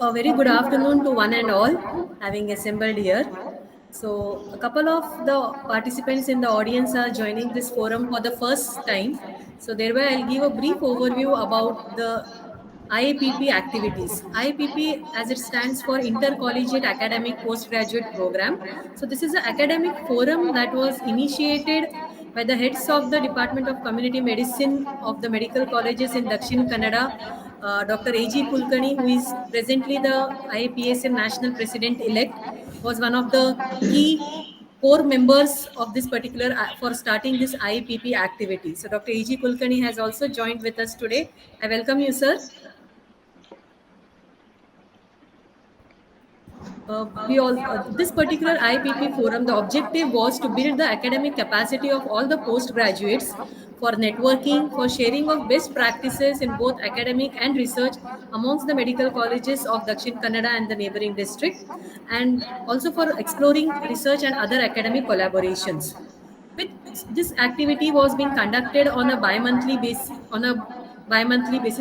A very good afternoon to one and all having assembled here. So, a couple of the participants in the audience are joining this forum for the first time. So, thereby, I'll give a brief overview about the IAPP activities. IAPP, as it stands for Intercollegiate Academic Postgraduate Program. So, this is an academic forum that was initiated by the heads of the Department of Community Medicine of the medical colleges in Dakshin Kannada, Dr. A.G. Kulkarni, who is presently the IAPSM National President elect, was one of the key core members of this particular for starting this IAPP activity. So, Dr. A.G. Kulkarni has also joined with us today. I welcome you, sir. We all this particular IPP forum, the objective was to build the academic capacity of all the postgraduates for networking, for sharing of best practices in both academic and research amongst the medical colleges of Dakshin Kannada and the neighboring district, and also for exploring research and other academic collaborations. With this activity was being conducted on a bi-monthly basis.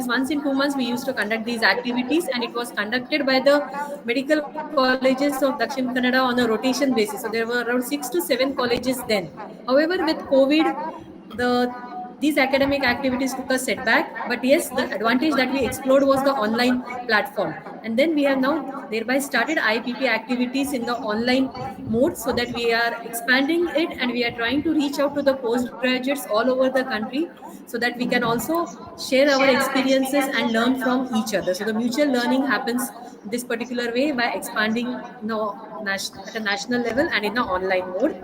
Once in 2 months, we used to conduct these activities, and it was conducted by the medical colleges of Dakshin Kannada on a rotation basis. So there were around 6 to 7 colleges then. However, with COVID, the these academic activities took a setback, but yes, the advantage that we explored was the online platform. And then we have now thereby started IPP activities in the online mode, so that we are expanding it and we are trying to reach out to the postgraduates all over the country, so that we can also share our experiences and learn from each other. So the mutual learning happens this particular way by expanding, at a national level and in the online mode.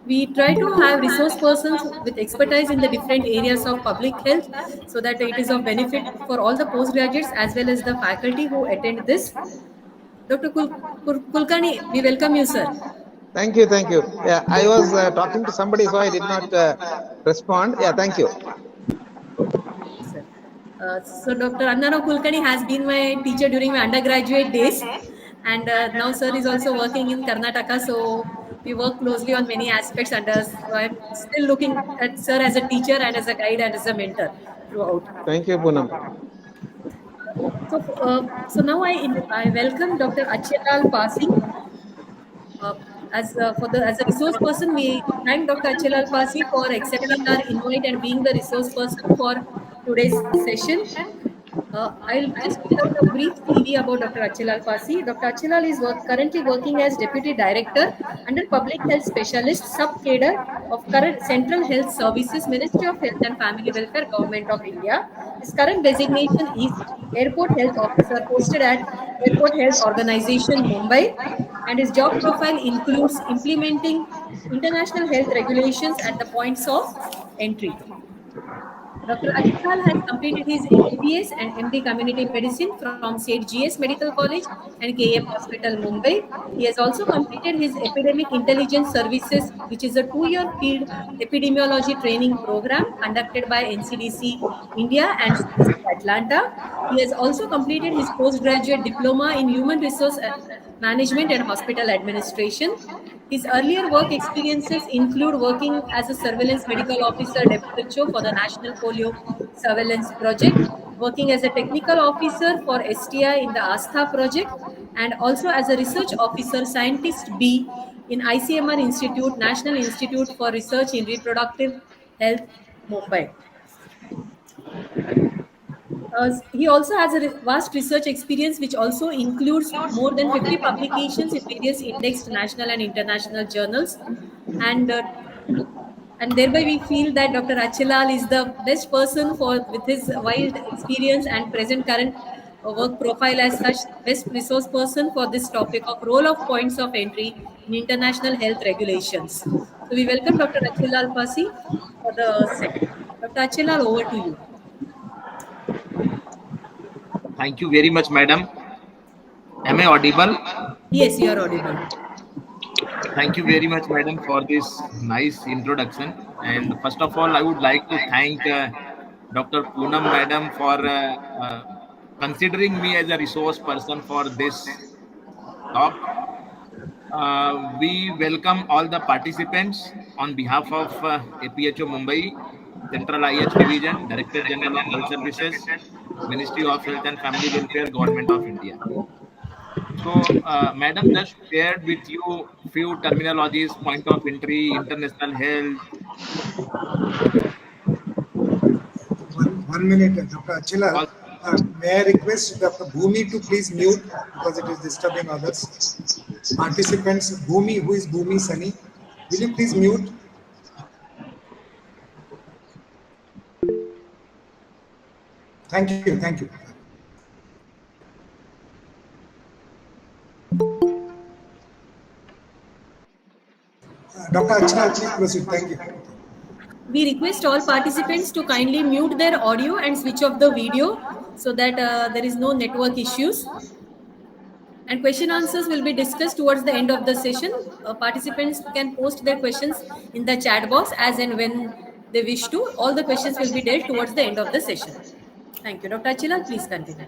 We try to have resource persons with expertise in the different areas of public health, so that it is of benefit for all the postgraduates as well as the faculty who attend this. Dr. Kulkarni, we welcome you, sir. Thank you, thank you. Yeah, I was talking to somebody, so I did not respond. Yeah, thank you. Sir. So Dr. Annara Kulkarni has been my teacher during my undergraduate days, and now sir is also working in Karnataka. So we work closely on many aspects, and so I'm still looking at sir as a teacher and as a guide and as a mentor throughout. Thank you, Poonam. So now I welcome Dr. Achelal Pasi. Uh, as a resource person, we thank Dr. Achelal Pasi for accepting our invite and being the resource person for today's session. I'll just read out a brief CV about Dr. Achelal Pasi. Dr. Achelal is currently working as Deputy Director under Public Health Specialist Sub-Cadre of current Central Health Services, Ministry of Health and Family Welfare, Government of India. His current designation is Airport Health Officer, posted at Airport Health Organization, Mumbai, and his job profile includes implementing international health regulations at the points of entry. Dr. Achelal has completed his MBBS and MD Community Medicine from St. GS Medical College and KM Hospital, Mumbai. He has also completed his Epidemic Intelligence Services, which is a 2-year field epidemiology training program conducted by NCDC India and CDC Atlanta. He has also completed his postgraduate diploma in Human Resource Management and Hospital Administration. His earlier work experiences include working as a surveillance medical officer WHO for the National Polio Surveillance Project, working as a technical officer for STI in the ASTHA project, and also as a research officer, scientist B in ICMR Institute, National Institute for Research in Reproductive Health, Mumbai. He also has a vast research experience, which also includes more than 50 publications in various indexed national and international journals. And and thereby we feel that Dr. Achelal is the best person for with his wide experience and present current work profile as such, best resource person for this topic of role of points of entry in international health regulations. So we welcome Dr. Achelal Pasi for the session. Dr. Achelal, over to you. Thank you very much, madam. Am I audible? Yes, you are audible. Thank you very much, madam, for this nice introduction. And first of all, I would like to thank Dr. Poonam, madam, for considering me as a resource person for this talk. We welcome all the participants on behalf of APHO Mumbai, Central IH Division, Director General of Health Services, Ministry of Health and Family Welfare, Government of India. Madam just shared with you few terminologies, point of entry, international health, One minute, Dr. Achilal. all. May I request Dr. Bhumi to please mute because it is disturbing others. Participants, Bhumi, who is Bhumi Sunny? Will you please mute? Thank you. Dr. Achilal, please proceed. Thank you. We request all participants to kindly mute their audio and switch off the video so that there is no network issues. And question answers will be discussed towards the end of the session. Participants can post their questions in the chat box as and when they wish to. All the questions will be dealt towards the end of the session. Thank you. Dr. Achilal, please continue.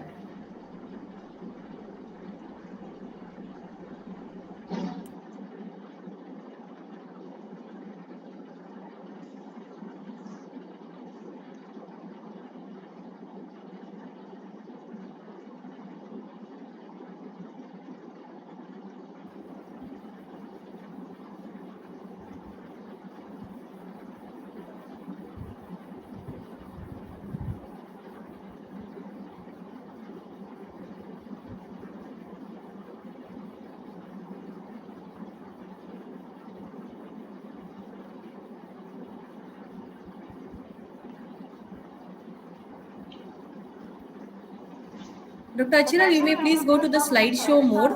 Dr. Achilal, you may please go to the slideshow mode.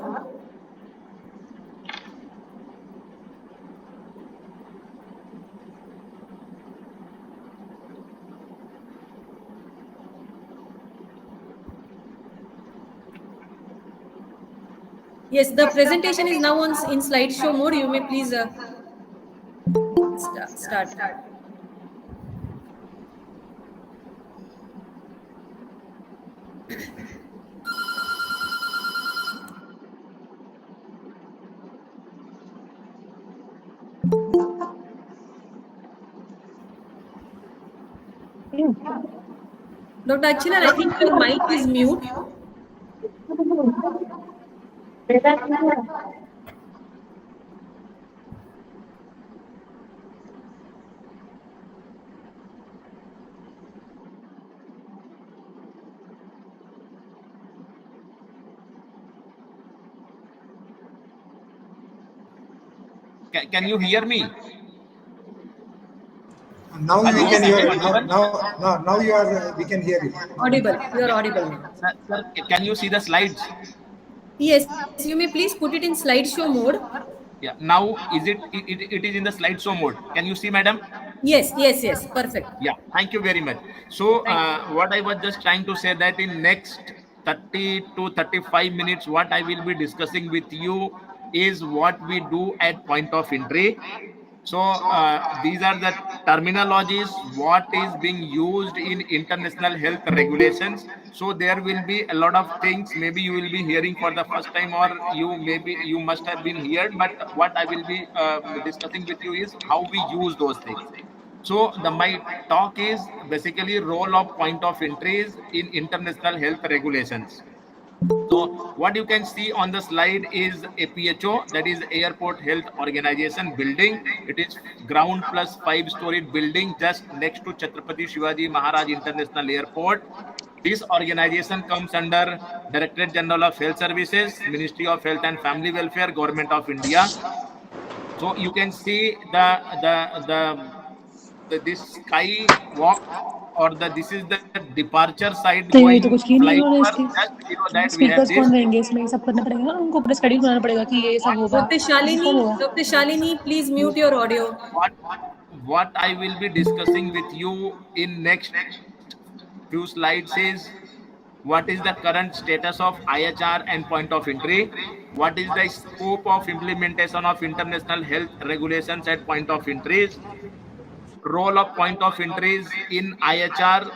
Yes, the presentation is now on in slideshow mode. You may please start. Dr. Achilal, I think your mic is mute. Can you hear me? Now we Hello, can am hear I you. audible? Now you are. We can hear you. Audible. You are Yeah. audible now. Sir, can you see the slides? Yes, you may please put it in slideshow mode. Yeah. Now it is in the slideshow mode. Can you see, madam? Yes. Perfect. Yeah, thank you very much. So, Thank you. what I was just trying to say that in next 30 to 35 minutes, what I will be discussing with you is what we do at point of entry. So, these are the terminologies, what is being used in international health regulations. So, there will be a lot of things. Maybe you will be hearing for the first time, or you must have been heard. But what I will be discussing with you is how we use those things. So the my talk is basically role of point of entries in international health regulations. So what you can see on the slide is APHO, that is Airport Health Organization building. It is ground plus 5-storied building just next to Chhatrapati Shivaji Maharaj International Airport. This organization comes under Directorate General of Health Services, Ministry of Health and Family Welfare, Government of India. So you can see this sky walk, or this is the departure side नहीं ये going तो कुछ की नहीं उन्होंने flyover. इसकी Just below that we have speakers this. कौन रहेंगे इसमें ये सब करना पड़ेगा ना उनको पूरा स्केड्यूल बनाना पड़ेगा कि ये सब होगा Dr. ये सब Shalini, होगा Dr. Shalini, please mute your audio. What I will be discussing with you in next few slides is what is the current status of IHR and point of entry, what is the scope of implementation of international health regulations at point of entries, role of point of entries in IHR,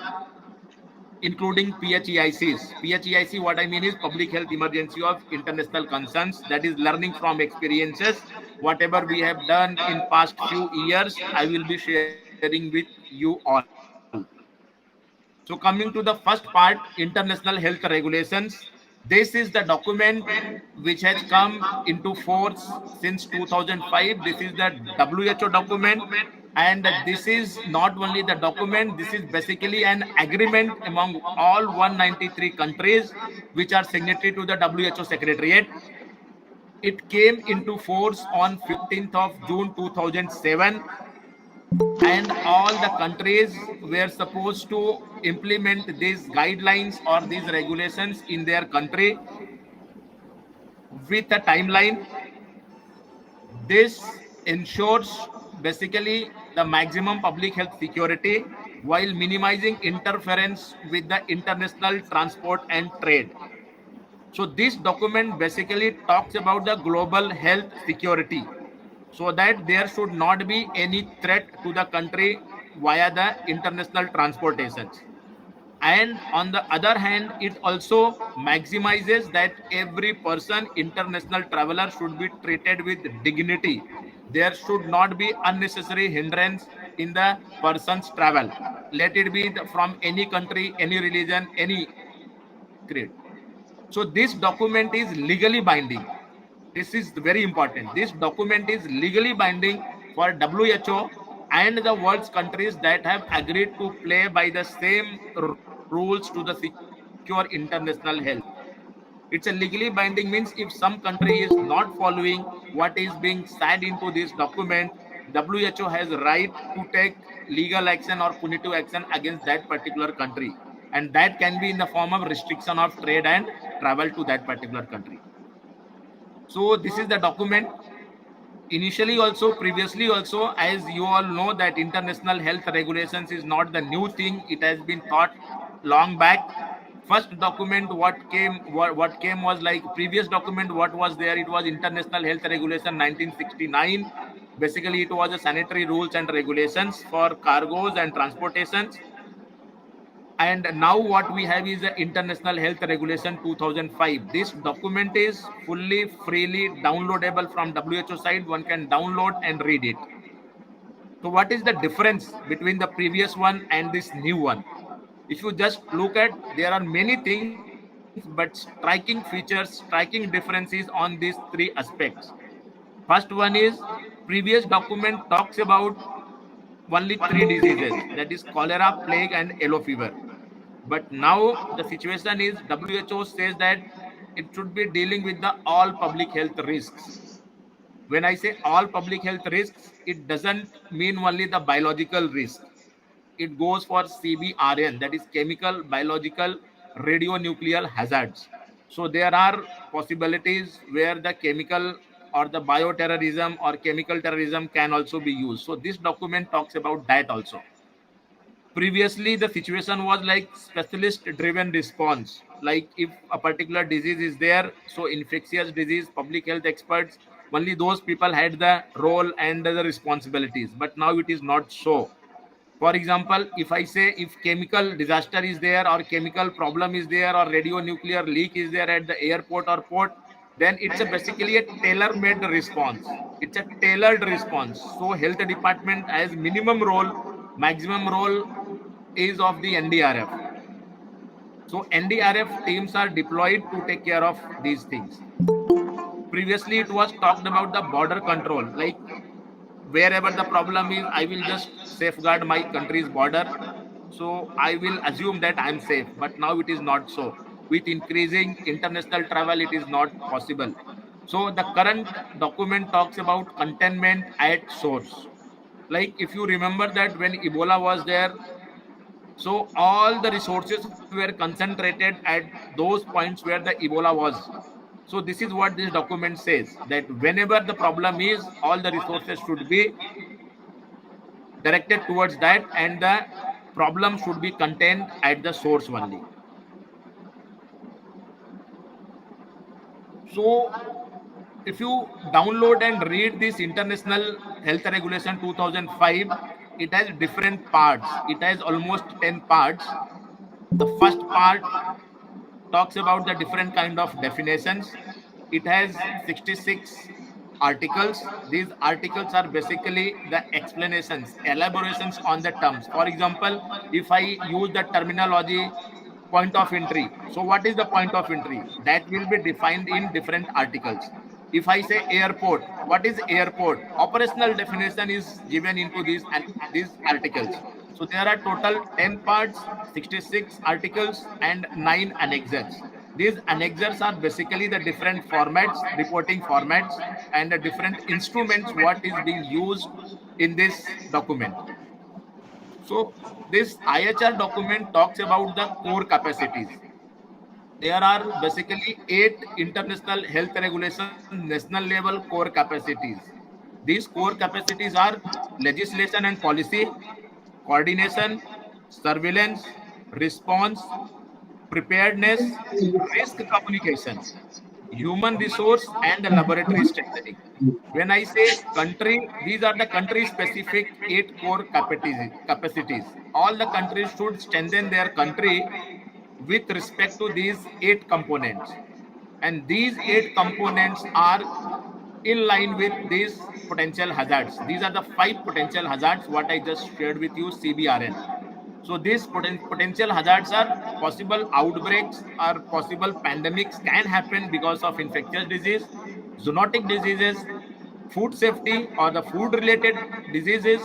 including PHEICs. PHEIC, what I mean is public health emergency of international concerns. That is learning from experiences. Whatever we have done in past few years, I will be sharing with you all. So coming to the first part, international health regulations. This is the document which has come into force since 2005. This is the WHO document, and this is not only the document, this is basically an agreement among all 193 countries which are signatory to the WHO Secretariat. It came into force on 15th of June 2007, and all the countries were supposed to implement these guidelines or these regulations in their country with a timeline. This ensures basically the maximum public health security while minimizing interference with the international transport and trade. So this document basically talks about the global health security, so that there should not be any threat to the country via the international transportations. And on the other hand, it also maximizes that every person, international traveler, should be treated with dignity. There should not be unnecessary hindrance in the person's travel, let it be from any country, any religion, any creed. So this document is legally binding. This is very important. This document is legally binding for WHO and the world's countries that have agreed to play by the same rules to the secure international health. It's a legally binding means if some country is not following what is being said into this document, WHO has right to take legal action or punitive action against that particular country. And that can be in the form of restriction of trade and travel to that particular country. So this is the document. Initially also, previously also, as you all know, that international health regulations is not the new thing. It has been thought long back. First document what came was like previous document. What was there? It was International Health Regulation 1969. Basically it was a sanitary rules and regulations for cargoes and transportations. And now what we have is the International Health Regulation 2005. This document is fully freely downloadable from WHO side. One can download and read it. So what is the difference between the previous one and this new one? If you just look at, there are many things, but striking features, striking differences on these three aspects. First one is previous document talks about only three diseases, that is cholera, plague, and yellow fever. But now the situation is WHO says that it should be dealing with the all public health risks. When I say all public health risks, it doesn't mean only the biological risk. It goes for CBRN, that is chemical, biological, radionuclear hazards. So there are possibilities where the chemical or the bioterrorism or chemical terrorism can also be used. So this document talks about that also. Previously the situation was like specialist driven response, like if a particular disease is there, so infectious disease, public health experts, only those people had the role and the responsibilities. But now it is not so. For example, if I say if chemical disaster is there or chemical problem is there or radionuclear leak is there at the airport or port, then it's a basically a tailor-made response. It's a tailored response. So health department has minimum role, maximum role is of the NDRF. So NDRF teams are deployed to take care of these things. Previously, it was talked about the border control, like wherever the problem is, I will just safeguard my country's border. So I will assume that I'm safe. But now it is not so. With increasing international travel, it is not possible. So the current document talks about containment at source. Like if you remember that when Ebola was there, so all the resources were concentrated at those points where the Ebola was. So this is what this document says, that whenever the problem is, all the resources should be directed towards that, and the problem should be contained at the source only. So if you download and read this International Health Regulation 2005, it has different parts. It has almost 10 parts. The first part talks about the different kind of definitions. It has 66 articles. These articles are basically the explanations, elaborations on the terms. For example, if I use the terminology point of entry. So what is the point of entry? That will be defined in different articles. If I say airport, what is airport? Operational definition is given into these articles. So there are total 10 parts, 66 articles, and 9 annexures. These annexures are basically the different formats, reporting formats, and the different instruments what is being used in this document. So this IHR document talks about the core capacities. There are basically 8 international health regulations, national level core capacities. These core capacities are legislation and policy, coordination, surveillance, response, preparedness, risk communication, human resource, and laboratory strengthening. When I say country, these are the country specific 8 core capacities. All the countries should strengthen their country with respect to these 8 components. And these 8 components are in line with these potential hazards. These are the 5 potential hazards what I just shared with you, CBRN. So these potential hazards are possible outbreaks or possible pandemics can happen because of infectious disease, zoonotic diseases, food safety or the food related diseases,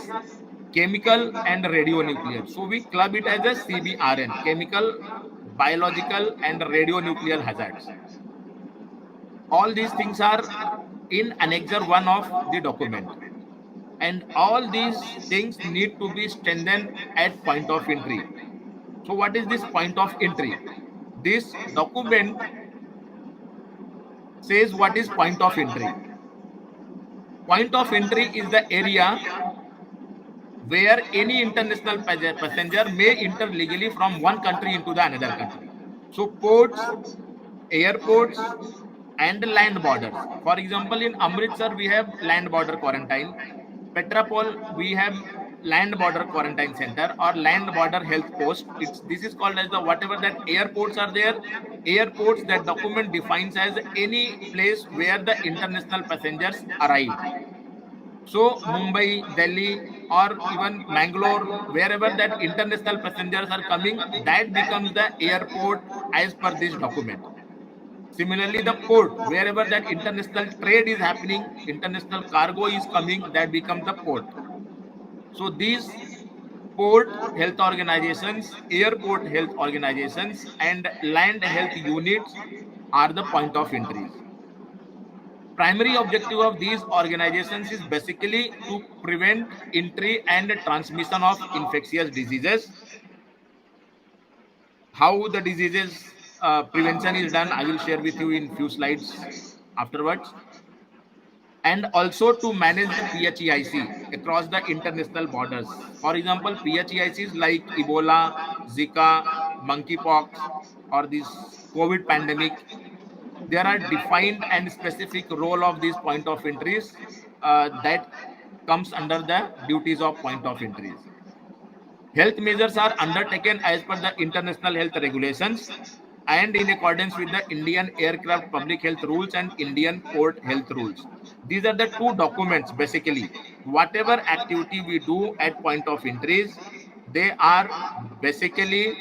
chemical and radionuclear. So we club it as a CBRN, chemical, biological and radionuclear hazards. All these things are in annexure 1 of the document. And all these things need to be strengthened at point of entry. So what is this point of entry? This document says what is point of entry. Point of entry is the area where any international passenger may enter legally from one country into the another country. So ports, airports, and land borders. For example, in Amritsar, we have land border quarantine. Petrapol, we have land border quarantine center or land border health post. This is called as the whatever that airports are there. Airports that document defines as any place where the international passengers arrive. So Mumbai, Delhi, or even Mangalore, wherever that international passengers are coming, that becomes the airport as per this document. Similarly, the port, wherever that international trade is happening, international cargo is coming, that becomes the port. So these port health organizations, airport health organizations, and land health units are the point of entries. Primary objective of these organizations is basically to prevent entry and transmission of infectious diseases. How the diseases prevention is done, I will share with you in few slides afterwards. And also to manage the PHEIC across the international borders. For example, PHEICs like Ebola, Zika, monkeypox, or this COVID pandemic, there are defined and specific role of these point of entries that comes under the duties of point of entries. Health measures are undertaken as per the international health regulations and in accordance with the Indian aircraft public health rules and Indian port health rules. These are the two documents basically. Whatever activity we do at point of entries, they are basically,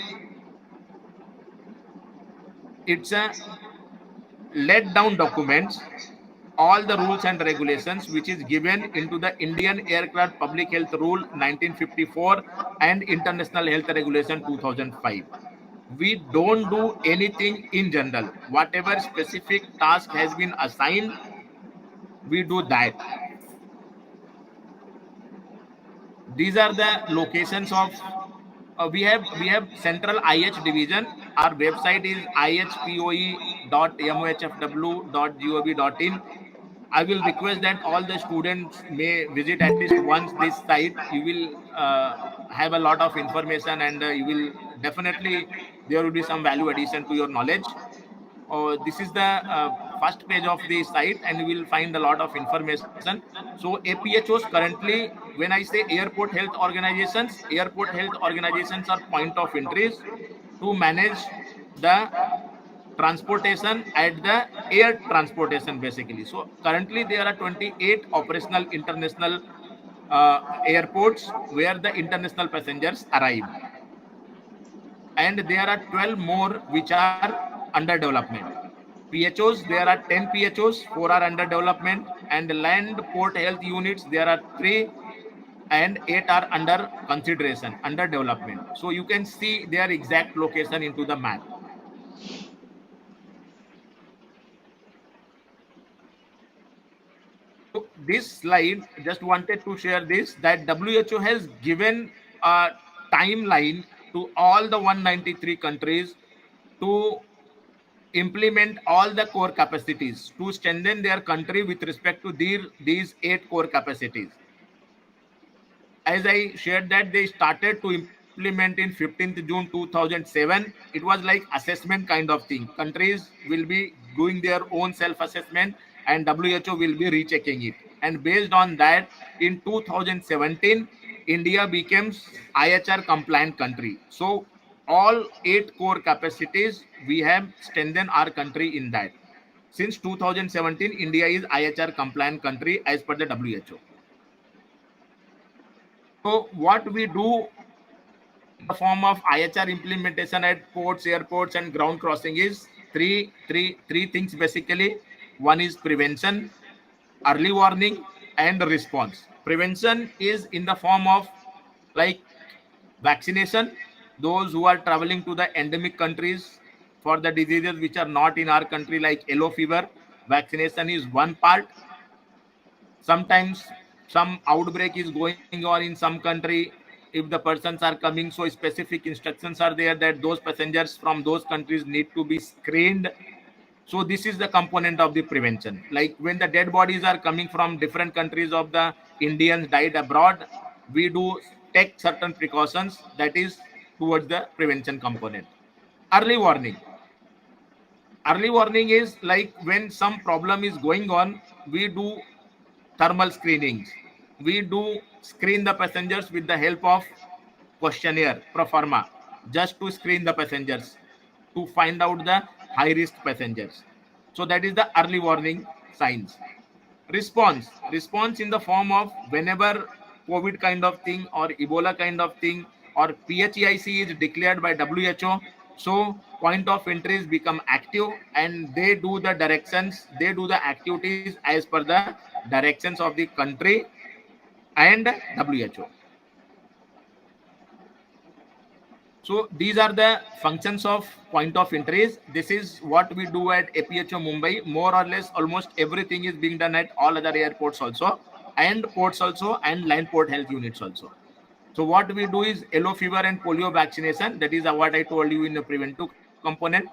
it's a let down documents, all the rules and regulations which is given into the Indian Aircraft Public Health Rule 1954 and International Health Regulation 2005. We don't do anything in general. Whatever specific task has been assigned, we do that. These are the locations of we have central IH division. Our website is ihpoe.mohfw.gov.in. I will request that all the students may visit at least once this site. You will have a lot of information and you will definitely, there will be some value addition to your knowledge. This is the first page of the site and you will find a lot of information. So APHOs currently, when I say airport health organizations are point of entries to manage the transportation at the air transportation basically. So currently there are 28 operational international airports where the international passengers arrive. and there are 12 more which are under development. PHOs, there are 10 PHOs, 4 are under development, and land port health units, there are 3, and 8 are under consideration, under development. So you can see their exact location into the map. So this slide, just wanted to share this, that WHO has given a timeline to all the 193 countries to implement all the core capacities to strengthen their country with respect to these 8 core capacities. As I shared that they started to implement in 15th June 2007. It was like assessment kind of thing. Countries will be doing their own self-assessment and WHO will be rechecking it. And based on that, in 2017, India becomes IHR compliant country. So all 8 core capacities, we have strengthened our country in that. Since 2017, India is IHR compliant country as per the WHO. So what we do in the form of IHR implementation at ports, airports, and ground crossing is three things basically. One is prevention, early warning, and response. Prevention is in the form of like vaccination. Those who are traveling to the endemic countries for the diseases which are not in our country, like yellow fever, vaccination is one part. Sometimes some outbreak is going on in some country. If the persons are coming, so specific instructions are there that those passengers from those countries need to be screened. So this is the component of the prevention. Like when the dead bodies are coming from different countries of the Indians died abroad, we do take certain precautions, that is towards the prevention component. Early warning. Early warning is like when some problem is going on, we do thermal screenings. We do screen the passengers with the help of questionnaire pro forma, just to screen the passengers to find out the high risk passengers. So that is the early warning signs. Response in the form of whenever COVID kind of thing or Ebola kind of thing or PHEIC is declared by WHO, so point of entries become active and they do the directions, they do the activities as per the directions of the country and WHO. So these are the functions of point of entries. This is what we do at APHO Mumbai. More or less, almost everything is being done at all other airports also, and ports also, and line port health units also. So what we do is yellow fever and polio vaccination. That is what I told you in the preventive component.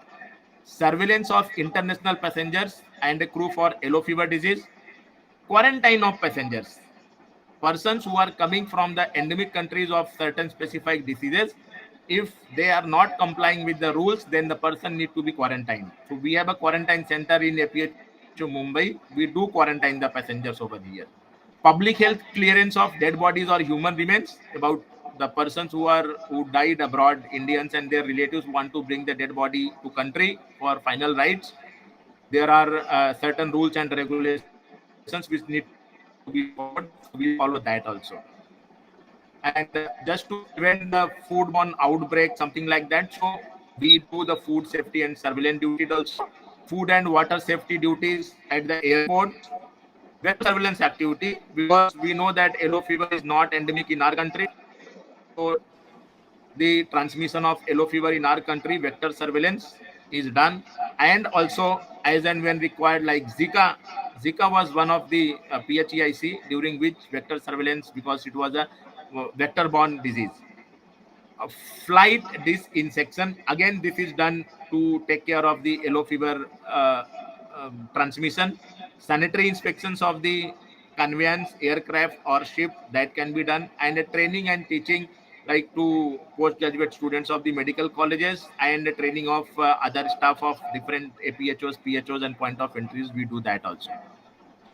Surveillance of international passengers and a crew for yellow fever disease. Quarantine of passengers. Persons who are coming from the endemic countries of certain specific diseases, if they are not complying with the rules, then the person need to be quarantined. So we have a quarantine center in APHO Mumbai. We do quarantine the passengers over here. Public health clearance of dead bodies or human remains, about the persons who died abroad, Indians and their relatives want to bring the dead body to country for final rites. There are certain rules and regulations which need to be followed, so we follow that also. And just to prevent the foodborne outbreak, something like that, so we do the food safety and surveillance duties also, food and water safety duties at the airports, vector surveillance activity, because we know that yellow fever is not endemic in our country. So the transmission of yellow fever in our country, vector surveillance is done. And also as and when required, like Zika was one of the PHEIC during which vector surveillance, because it was a vector borne disease. Flight disinfection, again this is done to take care of the yellow fever transmission. Sanitary inspections of the conveyance, aircraft or ship, that can be done. And training and teaching, like to postgraduate students of the medical colleges, and training of other staff of different APHOs, PHOs and point of entries, we do that also.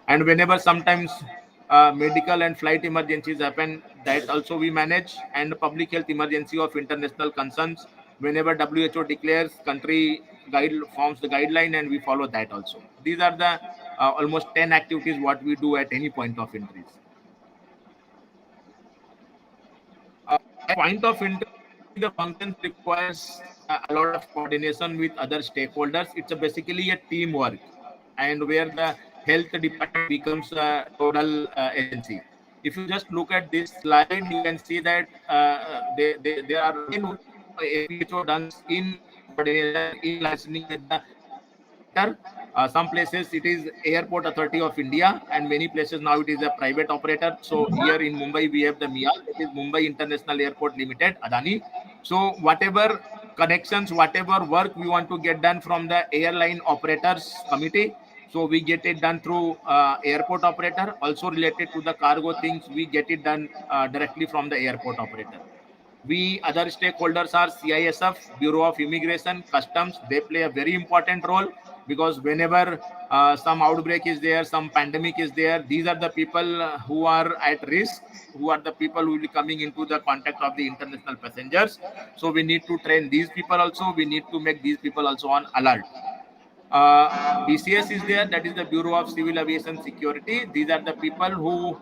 And whenever sometimes medical and flight emergencies happen, that also we manage. And public health emergency of international concerns, whenever WHO declares, country guide forms the guideline and we follow that also. These are the almost 10 activities what we do at any point of entries. At point of entry, the functions requires a lot of coordination with other stakeholders. It's basically a teamwork, and where the health department becomes a nodal agency. If you just look at this slide, you can see that there are many work APHO does in coordination, in licensing with the operator. Some places it is Airport Authority of India, and many places now it is a private operator. So here in Mumbai we have the MIAL, that is Mumbai International Airport Limited, Adani. So whatever connections, whatever work we want to get done from the airline operators committee, so we get it done through airport operator. Also related to the cargo things, we get it done directly from the airport operator. We other stakeholders are CISF, Bureau of Immigration, Customs. They play a very important role, because whenever some outbreak is there, some pandemic is there, these are the people who are at risk, who are the people who will be coming into the contact of the international passengers. So we need to train these people also. We need to make these people also on alert. BCS is there, that is the Bureau of Civil Aviation Security. These are the people who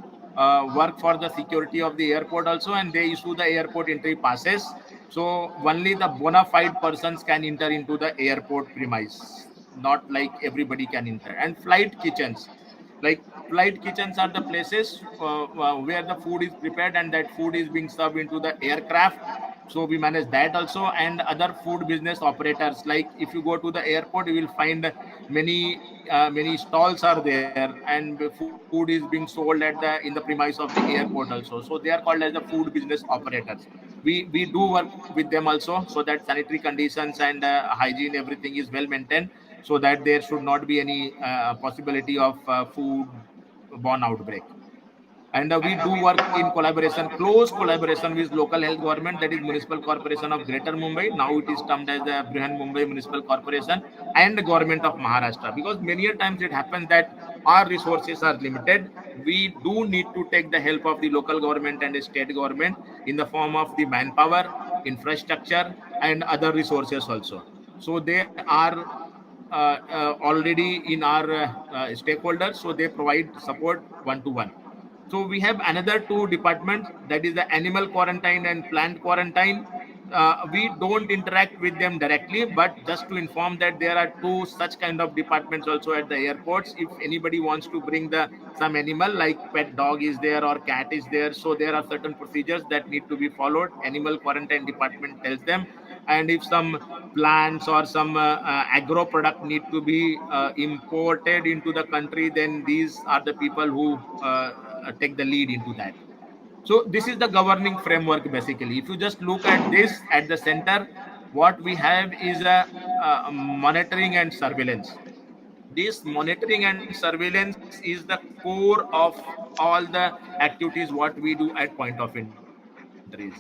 work for the security of the airport also, and they issue the airport entry passes. So only the bona fide persons can enter into the airport premise, not like everybody can enter. And flight kitchens, like flight kitchens are the places where the food is prepared and that food is being served into the aircraft. So we manage that also. And other food business operators, like if you go to the airport, you will find many stalls are there, and food is being sold at the in the premise of the airport also. So they are called as the food business operators. We do work with them also, so that sanitary conditions and hygiene, everything is well maintained, so that there should not be any possibility of food borne outbreak. And we do work in collaboration, close collaboration with local health government, that is Municipal Corporation of Greater Mumbai. Now it is termed as the Brihan Mumbai Municipal Corporation, and the government of Maharashtra, because many a times it happens that our resources are limited. We do need to take the help of the local government and the state government in the form of the manpower, infrastructure, and other resources also. So they are already in our stakeholders, so they provide support one to one. So we have another two departments, that is the animal quarantine and plant quarantine. We don't interact with them directly, but just to inform that there are two such kind of departments also at the airports. If anybody wants to bring the some animal, like pet dog is there or cat is there, so there are certain procedures that need to be followed. Animal quarantine department tells them. And if some plants or some agro product need to be imported into the country, then these are the people who take the lead into that. So this is the governing framework basically. If you just look at this at the center, what we have is a monitoring and surveillance. This monitoring and surveillance is the core of all the activities what we do at point of entries.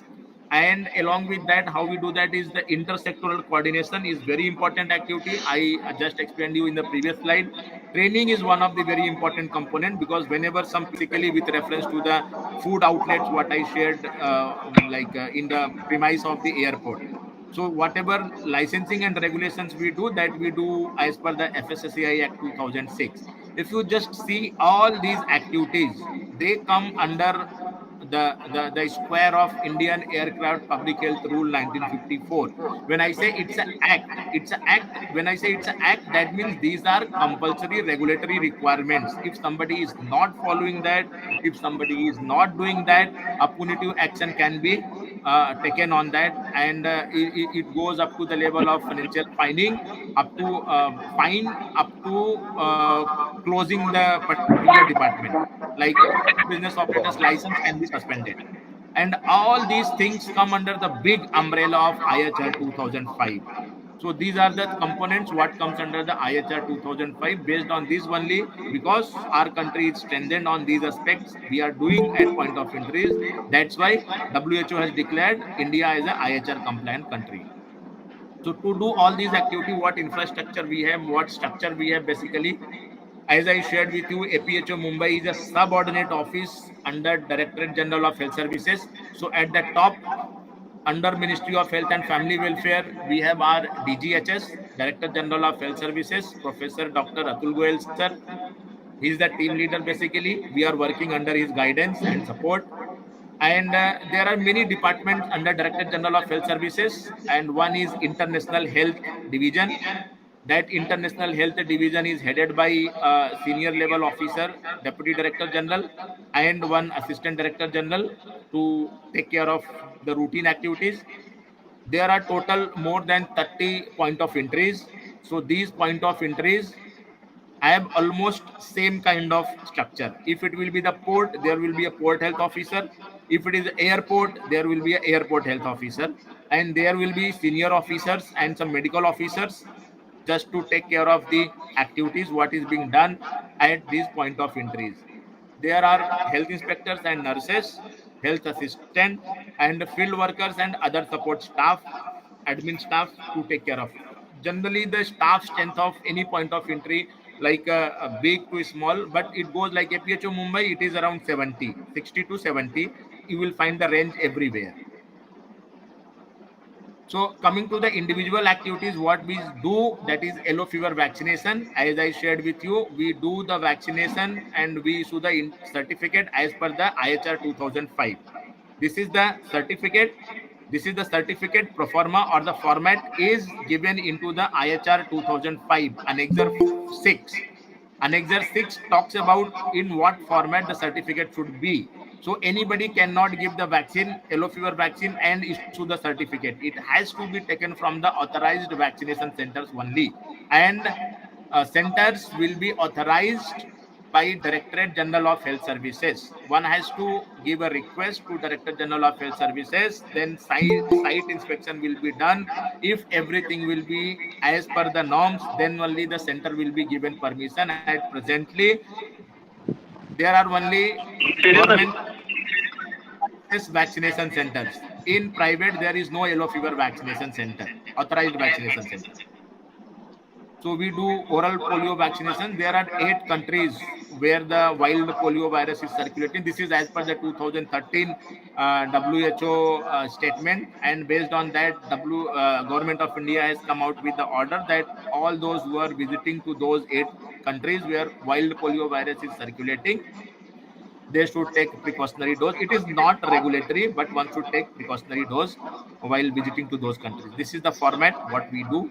And along with that, how we do that is the intersectoral coordination is very important activity. I just explained you in the previous slide. Training is one of the very important component, because whenever some basically with reference to the food outlets what I shared in the premise of the airport. So whatever licensing and regulations we do, that we do as per the FSSAI Act 2006. If you just see all these activities, they come under the square of Indian Aircraft Public Health Rule 1954. When I say it's an act, it's an act. When I say it's an act, that means these are compulsory regulatory requirements. If somebody is not following that, if somebody is not doing that, a punitive action can be taken on that, and it goes up to the level of financial fining, up to fine, up to closing the particular department. Like food business operators license can be suspended. And all these things come under the big umbrella of IHR 2005. So these are the components what comes under the IHR 2005. Based on this only, because our country is strengthened on these aspects, we are doing at point of entries. That's why WHO has declared India as a IHR compliant country. So to do all these activity, what infrastructure we have, what structure we have basically, as I shared with you, APHO Mumbai is a subordinate office under Directorate General of Health Services. So at the top, under Ministry of Health and Family Welfare, we have our DGHS, Director General of Health Services, Professor Dr. Atul Goyal sir. He is the team leader basically. We are working under his guidance and support. And there are many departments under Director General of Health Services, and one is International Health Division. That International Health Division is headed by a senior level officer, Deputy Director General, and one Assistant Director General to take care of the routine activities. There are total more than 30 point of entries. So these point of entries have almost same kind of structure. If it will be the port, there will be a port health officer. If it is airport, there will be a airport health officer, and there will be senior officers and some medical officers just to take care of the activities what is being done at these point of entries. There are health inspectors and nurses, health assistant, and field workers and other support staff, admin staff to take care of. Generally, the staff strength of any point of entry, like a big to small, but it goes like APHO Mumbai, it is around 70, 60 to 70. You will find the range everywhere. So coming to the individual activities, what we do, that is yellow fever vaccination. As I shared with you, we do the vaccination and we issue the certificate as per the IHR 2005. This is the certificate. This is the certificate pro forma, or the format is given into the IHR 2005 Annexure 6. Annexure 6 talks about in what format the certificate should be. So anybody cannot give the vaccine, yellow fever vaccine, and issue the certificate. It has to be taken from the authorized vaccination centers only. And centers will be authorized by Directorate General of Health Services. One has to give a request to Director General of Health Services, then site inspection will be done. If everything will be as per the norms, then only the center will be given permission. At presently, there are only government vaccination centers. In private, there is no yellow fever vaccination center, authorized vaccination center. So we do oral polio vaccination. There are 8 countries where the wild polio virus is circulating. This is as per the 2013 WHO statement, and based on that, Government of India has come out with the order that all those who are visiting to those 8 countries where wild polio virus is circulating, they should take precautionary dose. It is not regulatory, but one should take precautionary dose while visiting to those countries. This is the format what we do.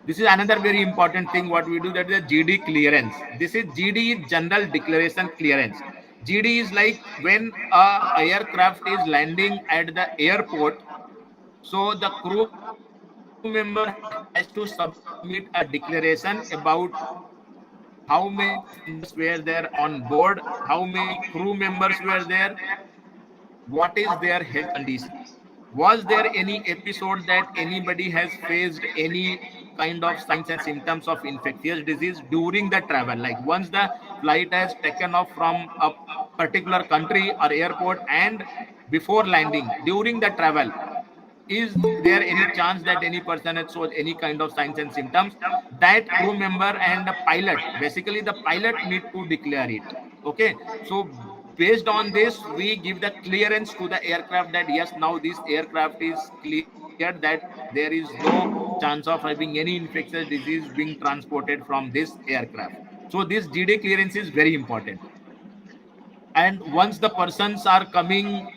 This is another very important thing what we do, that is the GD clearance. This is GD is General Declaration Clearance. GD is like when a aircraft is landing at the airport, so the crew member has to submit a declaration about how many passengers were there on board, how many crew members were there, what is their health condition. Was there any episode that anybody has faced any kind of signs and symptoms of infectious disease during the travel? Like once the flight has taken off from a particular country or airport, and before landing, during the travel, is there any chance that any person has showed any kind of signs and symptoms? That crew member and the pilot, basically the pilot need to declare it. Okay, so based on this, we give the clearance to the aircraft that yes, now this aircraft is cleared, that there is no chance of having any infectious disease being transported from this aircraft. So this GD clearance is very important. And once the persons are coming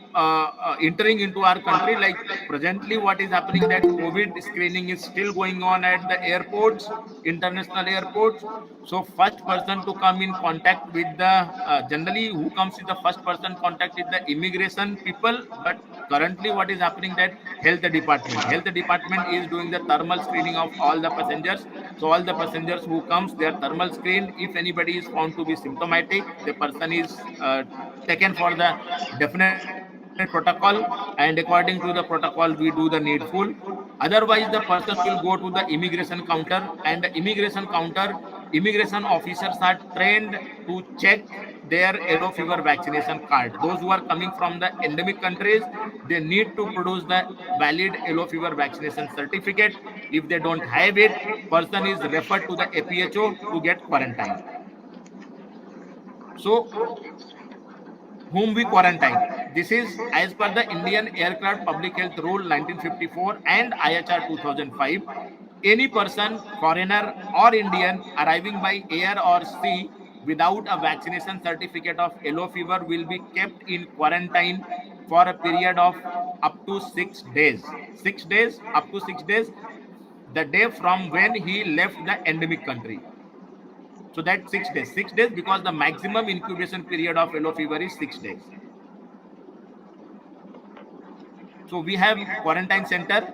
entering into our country, like presently what is happening, that COVID screening is still going on at the airports, international airports. So first person to come in contact with the generally who comes is the first person contact is the immigration people. But currently what is happening, that health department is doing the thermal screening of all the passengers. So all the passengers who comes, they are thermal screened. If anybody is found to be symptomatic, the person is taken for the definite protocol, and according to the protocol we do the needful. Otherwise the person will go to the immigration counter, and the immigration officers are trained to check their yellow fever vaccination card. Those who are coming from the endemic countries, they need to produce the valid yellow fever vaccination certificate. If they don't have it, person is referred to the APHO to get quarantined. So whom we quarantine, this is as per the Indian Aircraft Public Health Rule 1954 and IHR 2005. Any person, foreigner or Indian, arriving by air or sea without a vaccination certificate of yellow fever will be kept in quarantine for a period of up to 6 days. 6 days, up to 6 days, the day from when he left the endemic country. So that's 6 days. 6 days because the maximum incubation period of yellow fever is 6 days. So we have quarantine center.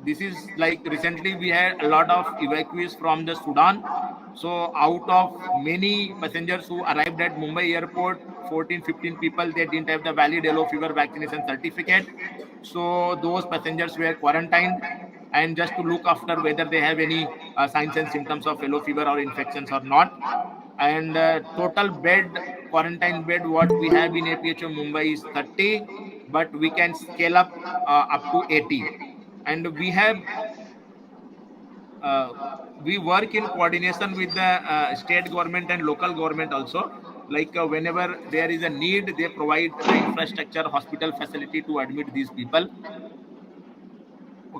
This is like recently we had a lot of evacuees from the Sudan. So out of many passengers who arrived at Mumbai airport, 14, 15 people, they didn't have the valid yellow fever vaccination certificate. So those passengers were quarantined and just to look after whether they have any signs and symptoms of yellow fever or infections or not. And total bed, quarantine bed, what we have in APHO Mumbai is 30, but we can scale up to 80. And uh, we work in coordination with the state government and local government also. Like whenever there is a need, they provide the infrastructure, hospital facility to admit these people,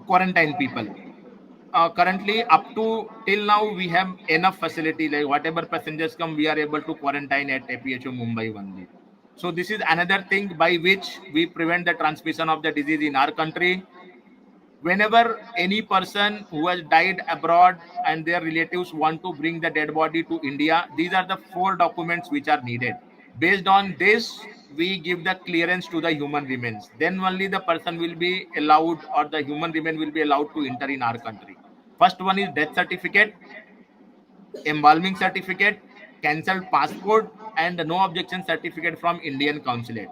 quarantine people. Currently, up to till now, we have enough facility. Like whatever passengers come, we are able to quarantine at APHO Mumbai only. So this is another thing by which we prevent the transmission of the disease in our country. Whenever any person who has died abroad and their relatives want to bring the dead body to India, these are the four documents which are needed. Based on this, we give the clearance to the human remains. Then only the person will be allowed or the human remain will be allowed to enter in our country. First one is death certificate, embalming certificate, cancelled passport, and no objection certificate from Indian consulate.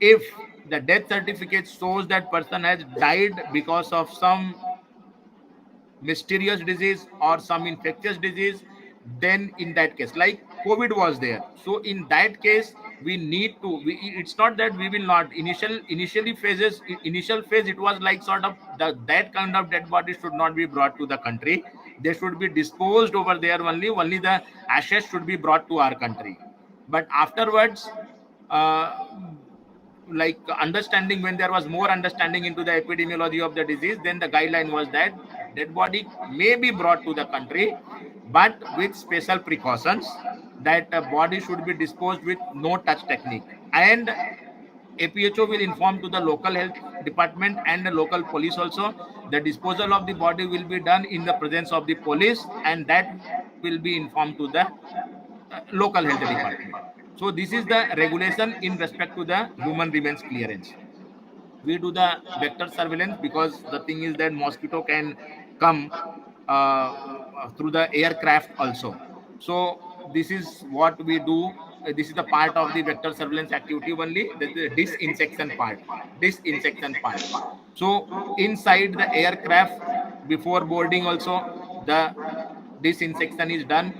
If the death certificate shows that person has died because of some mysterious disease or some infectious disease, then in that case, like COVID was there, so in that case we need to it's not that we will not initial phase, it was like sort of that kind of dead body should not be brought to the country. They should be disposed over there only the ashes should be brought to our country. But afterwards, uh, like understanding, when there was more understanding into the epidemiology of the disease, then the guideline was that dead body may be brought to the country, but with special precautions, that body should be disposed with no touch technique. And APHO will inform to the local health department and the local police also. The disposal of the body will be done in the presence of the police, and that will be informed to the local health department. So this is the regulation in respect to the human remains clearance. We do the vector surveillance because the thing is that mosquito can come through the aircraft also. So this is what we do. This is the part of the vector surveillance activity only. The disinfection part. Disinfection part. So inside the aircraft before boarding also the disinfection is done.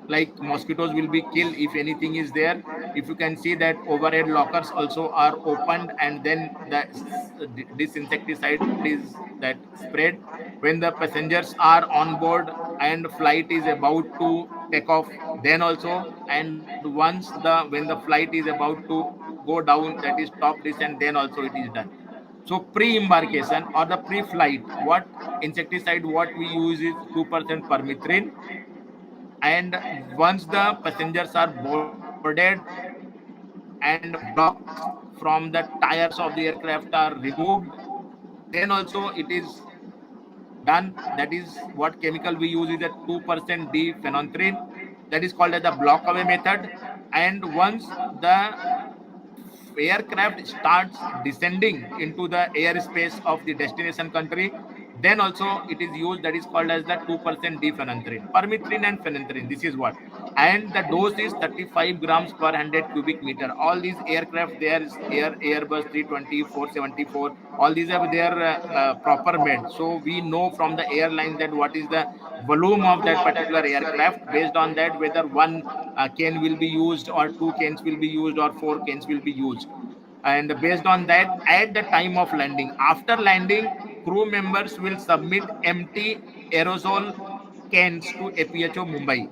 Like mosquitoes will be killed if anything is there. If you can see that overhead lockers also are opened, and then the disinsecticide is that spread when the passengers are on board and flight is about to take off, then also. And once the when the flight is about to go down, that is top descent, then also it is done. So pre-embarkation or the pre-flight, what insecticide what we use is 2% permethrin. And once the passengers are boarded and blocks from the tires of the aircraft are removed, then also it is done. That is what chemical we use is a 2% diphenanthrene. That is called as the block away method. And once the aircraft starts descending into the airspace of the destination country, then also it is used, that is called as the 2% diphenanthrene, permethrin and phenanthrine. This is what. And the dose is 35 grams per 100 cubic meter. All these aircraft, there is Airbus 320, 474, all these have their proper made. So we know from the airline that what is the volume of that particular aircraft. Based on that, whether one cane will be used or two canes will be used or four canes will be used. And based on that, at the time of landing, after landing, crew members will submit empty aerosol cans to APHO Mumbai.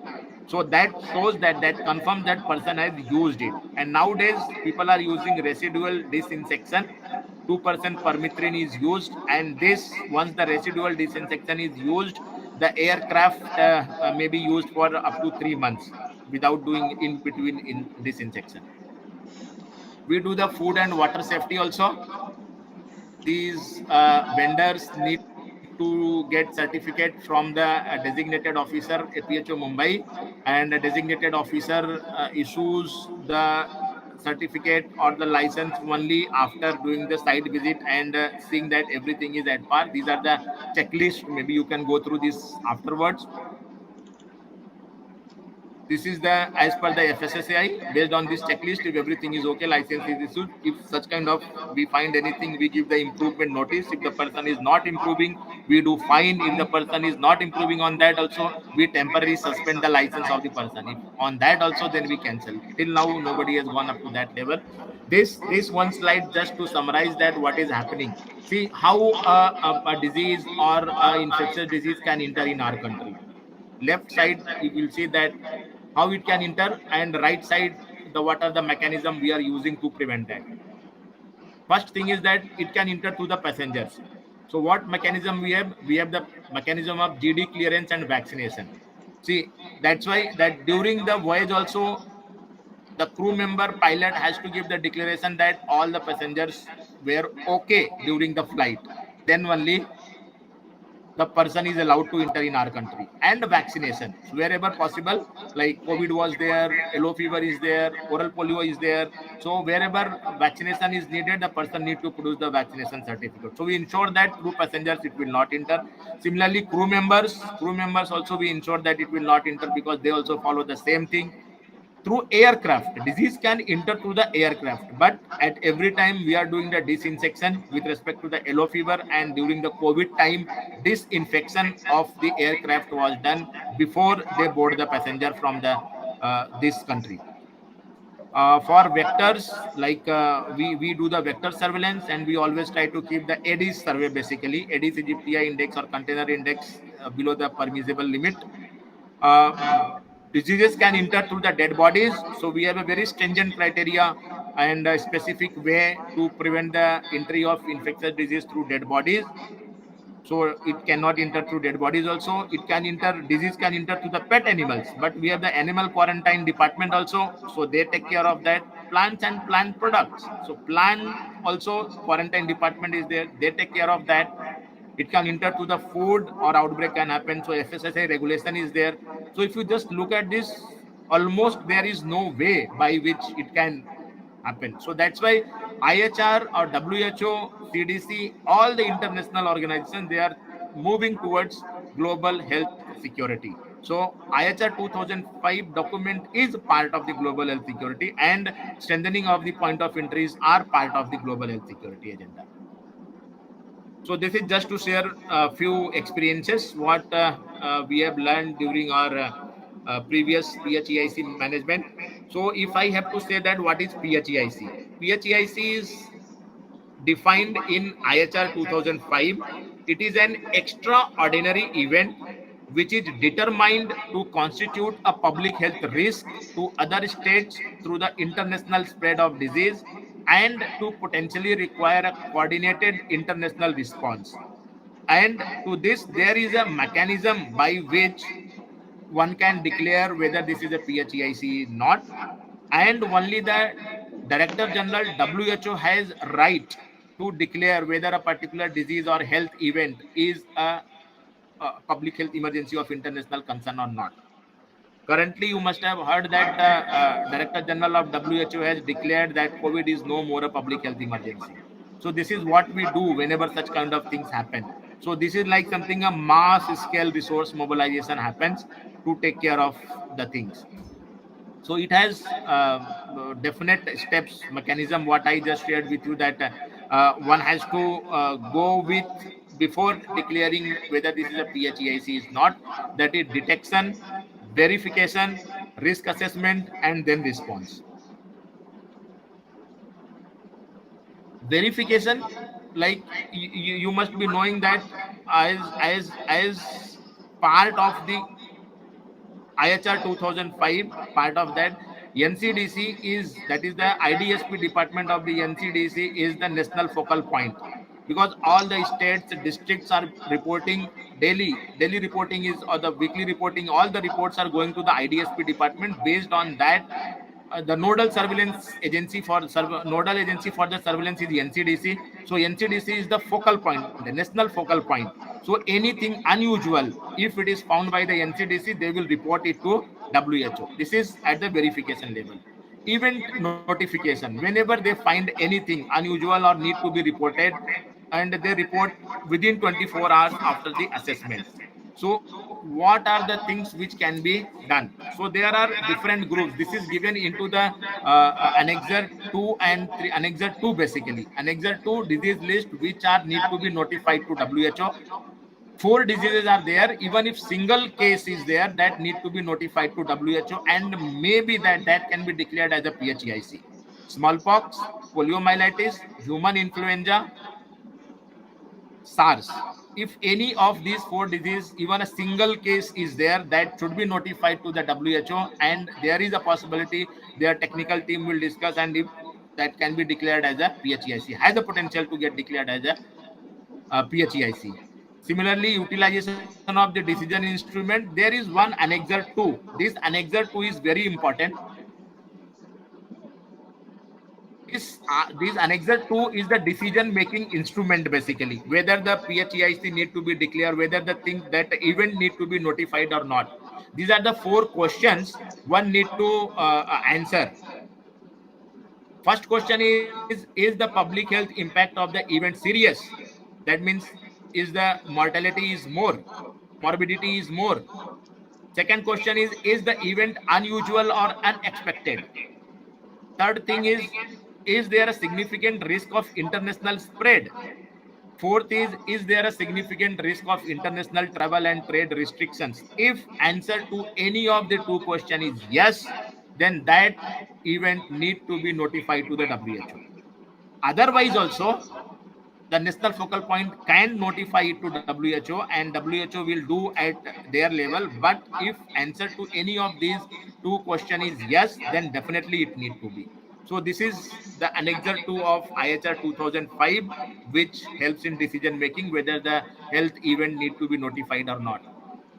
So that shows that that confirms that person has used it. And nowadays people are using residual disinfection. 2% permethrin is used, and this once the residual disinfection is used, the aircraft may be used for up to 3 months without doing in between in disinfection. We do the food and water safety also. These vendors need to get certificate from the designated officer APHO Mumbai, and a designated officer issues the certificate or the license only after doing the site visit and seeing that everything is at par. These are the checklist. Maybe you can go through this afterwards. This is the as per the FSSAI. Based on this checklist, if everything is okay, license is issued. If such kind of we find anything, we give the improvement notice. If the person is not improving, we do fine. If the person is not improving on that also, we temporarily suspend the license of the person. If on that also, then we cancel. Till now, nobody has gone up to that level. This one slide just to summarize that what is happening. See how a disease or a infectious disease can enter in our country. Left side you will see that how it can enter, and right side the what are the mechanism we are using to prevent that. First thing is that it can enter through the passengers. So what mechanism we have? We have the mechanism of GD clearance and vaccination. See, that's why that during the voyage also the crew member pilot has to give the declaration that all the passengers were okay during the flight. Then only the person is allowed to enter in our country. And vaccination so wherever possible, like COVID was there, yellow fever is there, oral polio is there. So wherever vaccination is needed, the person need to produce the vaccination certificate. So we ensure that through passengers it will not enter. Similarly, crew members also we ensure that it will not enter, because they also follow the same thing. Through aircraft, disease can enter through the aircraft, but at every time we are doing the disinfection with respect to the yellow fever, and during the COVID time disinfection of the aircraft was done before they board the passenger from the this country. For vectors, like we do the vector surveillance, and we always try to keep the Aedes survey. Basically, Aedes aegypti index or container index below the permissible limit. uh, Diseases can enter through the dead bodies, so we have a very stringent criteria and a specific way to prevent the entry of infectious disease through dead bodies. So it cannot enter through dead bodies. Also it can enter, disease can enter through the pet animals, but we have the animal quarantine department also, so they take care of that. Plants and plant products, so plant also quarantine department is there, they take care of that. It can enter to the food, or outbreak can happen, so FSSAI regulation is there. So if you just look at this, almost there is no way by which it can happen. So that's why IHR or WHO, CDC, all the international organizations, they are moving towards global health security. So IHR 2005 document is part of the global health security, and strengthening of the point of entries are part of the global health security agenda. So this is just to share a few experiences what we have learned during our previous PHEIC management. So if I have to say that what is PHEIC? PHEIC is defined in IHR 2005. It is an extraordinary event which is determined to constitute a public health risk to other states through the international spread of disease, and to potentially require a coordinated international response. And to this, there is a mechanism by which one can declare whether this is a PHEIC or not, and only the Director General WHO has right to declare whether a particular disease or health event is a public health emergency of international concern or not. Currently, you must have heard that Director General of WHO has declared that COVID is no more a public health emergency. So this is what we do whenever such kind of things happen. So this is like something, a mass scale resource mobilization happens to take care of the things. So it has definite steps mechanism what I just shared with you, that one has to go with before declaring whether this is a PHEIC is not. That is detection, verification, risk assessment, and then response. Verification, like you must be knowing that as part of the IHR 2005, part of that, NCDC is, that is the IDSP department of the NCDC is the national focal point, because all the states, districts are reporting daily reporting is, or the weekly reporting, all the reports are going to the IDSP department. Based on that, the nodal surveillance agency for nodal agency for the surveillance is NCDC. So NCDC is the focal point, the national focal point. So anything unusual, if it is found by the NCDC, they will report it to WHO. This is at the verification level. Event notification, whenever they find anything unusual or need to be reported, and they report within 24 hours after the assessment. So what are the things which can be done? So there are different groups. This is given into the annexure 2 and 3. Annexure 2, basically annexure 2 disease list which are need to be notified to WHO. Four diseases are there. Even if single case is there, that need to be notified to WHO, and maybe that can be declared as a PHEIC. Smallpox, poliomyelitis, human influenza, SARS. If any of these four diseases, even a single case is there, that should be notified to the WHO, and there is a possibility their technical team will discuss, and if that can be declared as a PHEIC, has the potential to get declared as a PHEIC. Similarly, utilization of the decision instrument, there is one annexure 2. This annexure 2 is very important. This annexure 2 is the decision making instrument, basically whether the PHEIC need to be declared, whether the thing that event need to be notified or not. These are the four questions one need to answer. First question is the public health impact of the event serious? That means, is the mortality is more, morbidity is more? Second question is the event unusual or unexpected? Third thing is there a significant risk of international spread? Fourth is there a significant risk of international travel and trade restrictions? If answer to any of the two question is yes, then that event need to be notified to the WHO. Otherwise also, the national focal point can notify it to WHO, and WHO will do at their level. But if answer to any of these two question is yes, then definitely it need to be. So this is the annexure 2 of IHR 2005, which helps in decision making whether the health event need to be notified or not.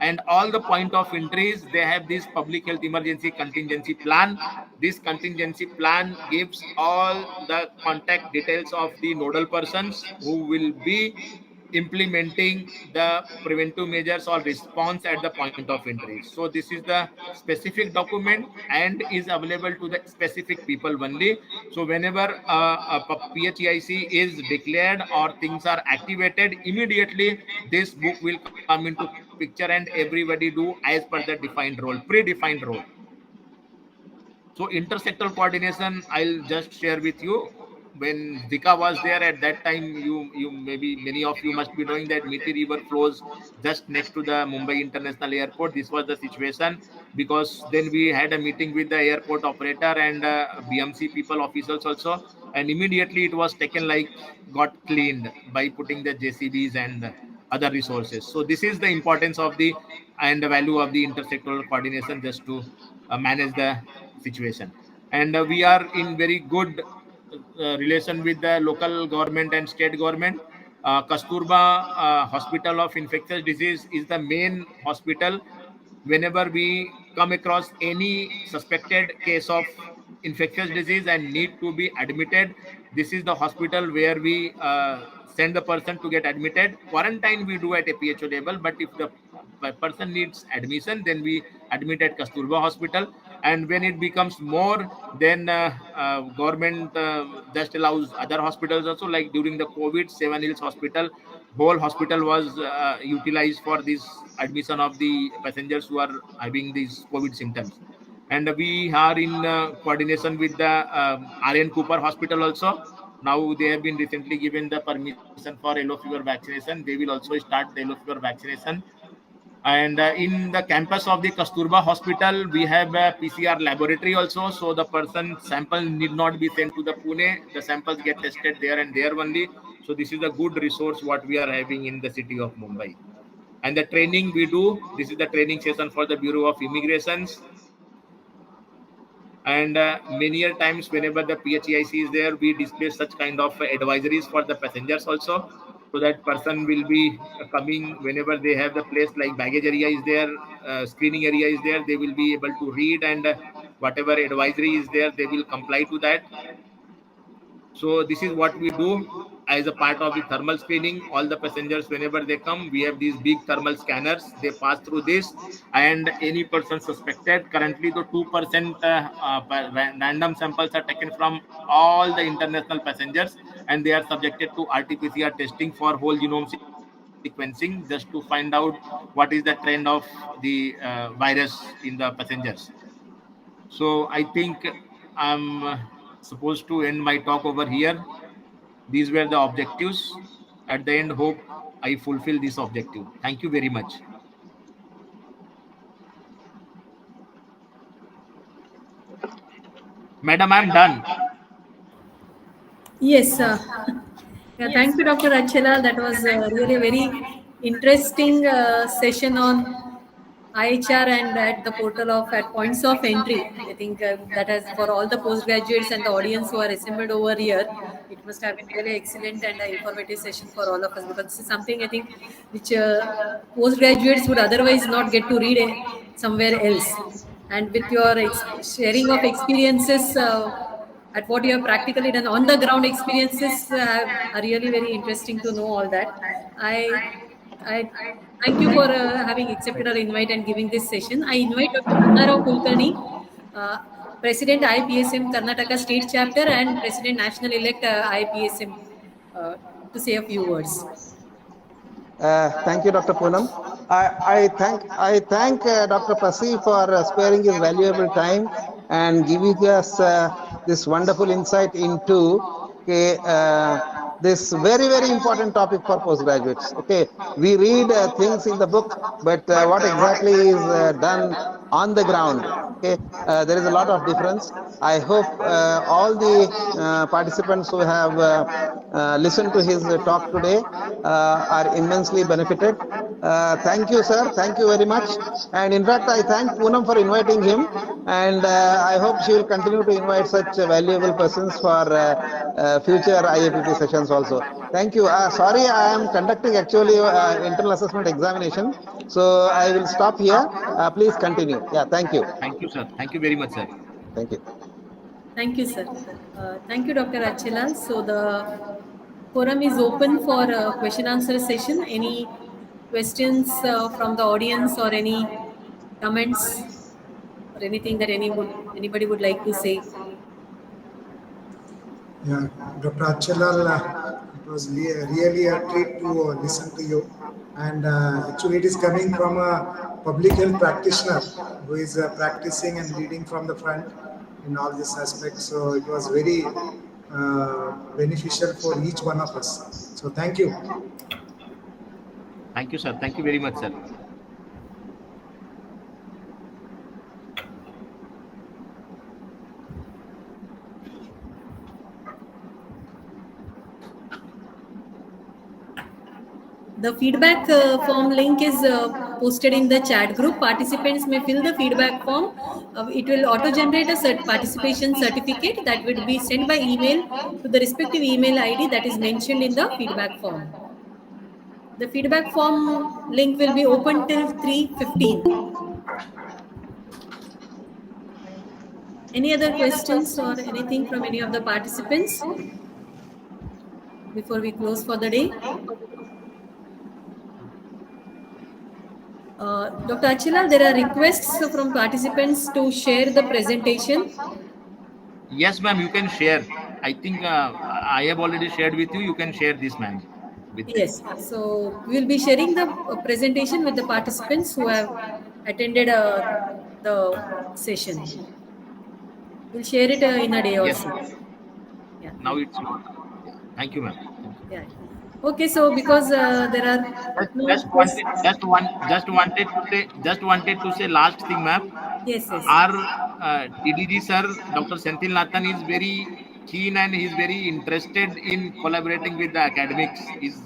And all the point of entries, they have this public health emergency contingency plan. This contingency plan gives all the contact details of the nodal persons who will be implementing the preventive measures or response at the point of entry. So this is the specific document and is available to the specific people only. So whenever a PHEIC is declared or things are activated, immediately this book will come into picture and everybody do as per the defined role, predefined role. So intersectoral coordination, I'll just share with you. When Zika was there at that time, you maybe many of you must be knowing that Miti River flows just next to the Mumbai International Airport. This was the situation because then we had a meeting with the airport operator and BMC people, officials also, and immediately it was taken like got cleaned by putting the JCBs and other resources. So this is the importance of the and the value of the intersectoral coordination just to manage the situation. And we are in very good relation with the local government and state government. Kasturba Hospital of Infectious Disease is the main hospital. Whenever we come across any suspected case of infectious disease and need to be admitted, this is the hospital where we send the person to get admitted. Quarantine we do at a PHO level, but if the person needs admission, then we admit at Kasturba Hospital. And when it becomes more, then government just allows other hospitals also. Like during the COVID, Seven Hills Hospital, whole hospital was utilized for this admission of the passengers who are having these COVID symptoms. And we are in coordination with the RN Cooper Hospital also. Now they have been recently given the permission for yellow fever vaccination. They will also start the yellow fever vaccination. And in the campus of the Kasturba Hospital, we have a PCR laboratory also. So the person sample need not be sent to the Pune. The samples get tested there and there only. So this is a good resource what we are having in the city of Mumbai. And the training we do, this is the training session for the Bureau of Immigrations. And many times whenever the PHEIC is there, we display such kind of advisories for the passengers also. So that person will be coming whenever they have the place, like baggage area is there, screening area is there, they will be able to read, and whatever advisory is there, they will comply to that. So this is what we do as a part of the thermal screening. All the passengers, whenever they come, we have these big thermal scanners. They pass through this, and any person suspected. Currently, the 2% random samples are taken from all the international passengers, and they are subjected to RT-PCR testing for whole genome sequencing, just to find out what is the trend of the virus in the passengers. So I think I'm supposed to end my talk over here. These were the objectives. At the end, hope I fulfill this objective. Thank you very much. Madam, I'm done. Yes. Yeah, thank you, Dr. Achala. That was really a very interesting session on IHR and at the portal of at points of entry. I think that has for all the postgraduates and the audience who are assembled over here, it must have been really excellent and an informative session for all of us, because this is something I think which postgraduates would otherwise not get to read somewhere else. And with your sharing of experiences. At what you have practically done on the ground experiences are really very interesting to know all that. I thank you for having accepted our invite and giving this session. I invite Dr. Annarao Kulkarni, uh, President IPSM Karnataka State Chapter and President National Elect IPSM, uh, to say a few words. Thank you, Dr. Poonam. I thank Dr. Pasi for sparing his valuable time and giving us this wonderful insight into okay, this very important topic for postgraduates. Okay, we read things in the book, but what exactly is done on the ground? Okay, there is a lot of difference. I hope all the participants who have listened to his talk today are immensely benefited. Thank you, sir. Thank you very much. And in fact, I thank Poonam for inviting him. And I hope she will continue to invite such valuable persons for future IAPP sessions also. Thank you. Sorry, I am conducting actually internal assessment examination. So I will stop here. Please continue. Yeah, thank you. Thank you, sir. Thank you very much, sir. Thank you. Thank you, sir. Thank you, Dr. Achala. So the forum is open for a question answer session. Any questions from the audience or any comments or anything that anybody would like to say? Yeah, Dr. Achalal, it was really a treat to listen to you. And actually, it is coming from a public health practitioner who is practicing and leading from the front in all these aspects. So it was very beneficial for each one of us. So thank you. Thank you, sir. Thank you very much, sir. The feedback form link is posted in the chat group. Participants may fill the feedback form. It will auto-generate a participation certificate that would be sent by email to the respective email ID that is mentioned in the feedback form. The feedback form link will be open till 3:15. Any other questions or anything from any of the participants before we close for the day? Dr. Achila, there are requests from participants to share the presentation. Yes, ma'am, you can share. I think I have already shared with you. You can share this, ma'am. Yes, so we will be sharing the presentation with the participants who have attended the session. We'll share it in a day or Yes. so. Yeah. Now it's. Yeah. Thank you, ma'am. Yeah. Okay, so because there are no questions. Just wanted to say last thing, ma'am. Yes, yes. Our TDG sir, Dr. Senthil Nathan, is very keen and he is very interested in collaborating with the academics, is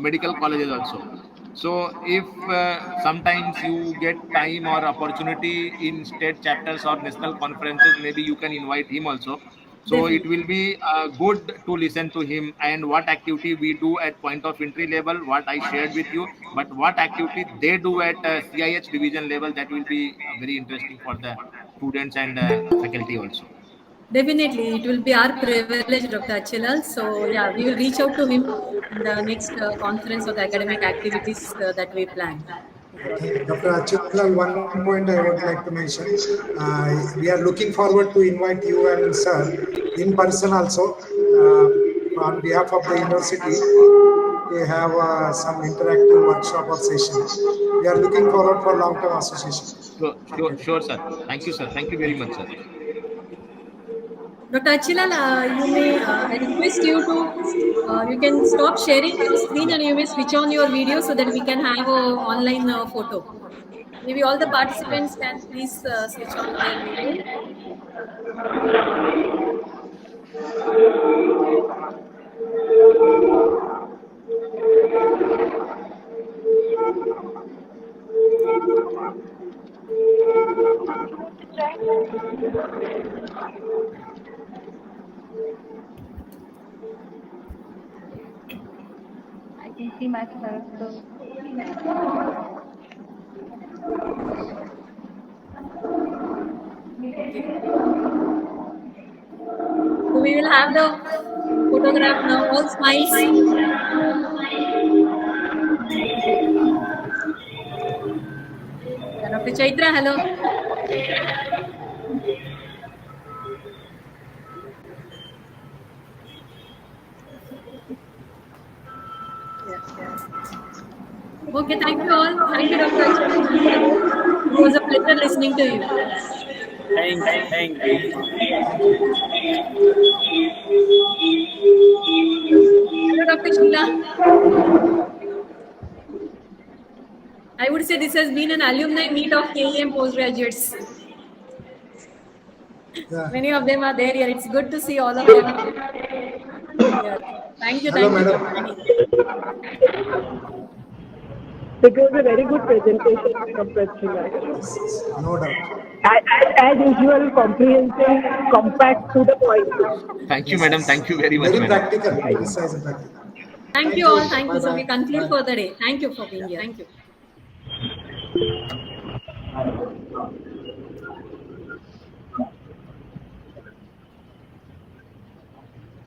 medical colleges also. So if sometimes you get time or opportunity in state chapters or national conferences, maybe you can invite him also. So it Definitely. will be good to listen to him, and what activity we do at point of entry level, what I shared with you, but what activity they do at CIH division level, that will be very interesting for the students and faculty also. Definitely, it will be our privilege, Dr. Achelal. So, yeah, we will reach out to him in the next conference of the academic activities that we plan. Dr. Achalal, one point I would like to mention. We are looking forward to invite you and sir in person also on behalf of the university to have some interactive workshop or session. We are looking forward for long-term association. Sure, sir. Thank you, sir. Thank you very much, sir. Dr. Achilal, I request you to, you can stop sharing your screen and you may switch on your video so that we can have a online photo. Maybe all the participants can please switch on their video. I can see myself. So Okay. So we will have the photograph now. All smiles. Yeah, Dr. Chaitra, hello. Yeah. Okay, thank you all. Thank you, Dr. Achilal, once again. It was a pleasure listening to you. Thank you. Hello, Dr. Sheila. I would say this has been an alumni meet of KEM postgraduates. Yeah. Many of them are there here. It's good to see all of them here. Hello, Thank you for madam. joining. It was a very good presentation from Prachila. Yes, yes, no doubt. As usual, comprehensive, compact to the point. Thank you, Yes, madam. yes. Thank you very much, Very madam. practical, precise and practical. Thank Thank you you. all. Thank you. Bye So we bye. conclude Bye. for the day. Thank you for being here. Thank you.